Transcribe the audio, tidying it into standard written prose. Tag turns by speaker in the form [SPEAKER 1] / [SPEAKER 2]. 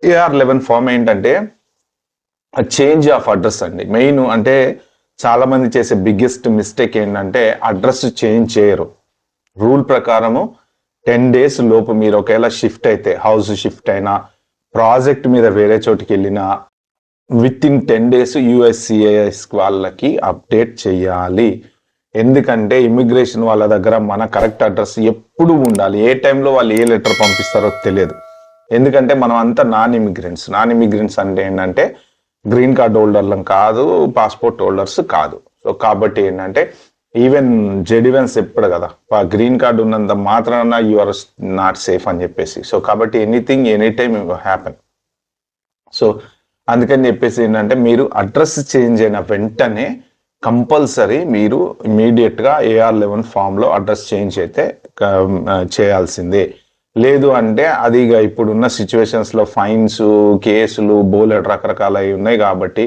[SPEAKER 1] AR11 form ఏంటంటే change of address అండి. Main అంటే చాలా మంది చేసే బిగ్గెస్ట్ మిస్టేక్ ఏంటంటే అడ్రస్ చేంజ్ చేయరు. రూల్ ప్రకారము 10 days లోపు మీరు ఒకవేళ షిఫ్ట్ అయితే, హౌస్ షిఫ్ట్ అయినా, ప్రాజెక్ట్ మీద వేరే చోటికి వెళ్ళినా విత్ ఇన్ 10 days USCIS వాళ్ళకి అప్డేట్ చేయాలి. ఎందుకంటే ఇమిగ్రేషన్ వాళ్ళ దగ్గర మన కరెక్ట్ అడ్రస్ ఎప్పుడు ఉండాలి. ఏ టైంలో వాళ్ళు ఏ లెటర్ పంపిస్తారో తెలియదు. ఎందుకంటే మనం అంతా నాన్ ఇమిగ్రెంట్స్ అంటే ఏంటంటే గ్రీన్ కార్డ్ హోల్డర్లం కాదు, పాస్పోర్ట్ హోల్డర్స్ కాదు. సో కాబట్టి ఏంటంటే ఈవెన్ జెడివెన్స్ చెప్పాడు కదా, గ్రీన్ కార్డ్ ఉన్నంత మాత్రాన యు ఆర్ నాట్ సేఫ్ అని చెప్పేసి. సో కాబట్టి anything any time happen. So అందుకని చెప్పేసి ఏంటంటే మీరు అడ్రస్ చేంజ్ అయిన వెంటనే కంపల్సరీ మీరు ఇమీడియట్గా AR11 ఫామ్లో అడ్రస్ చేంజ్ అయితే చేయాల్సిందే. లేదు అంటే అది ఇప్పుడున్న సిచ్యువేషన్స్లో ఫైన్స్, కేసులు, బోలెడ్ రకరకాలవి ఉన్నాయి కాబట్టి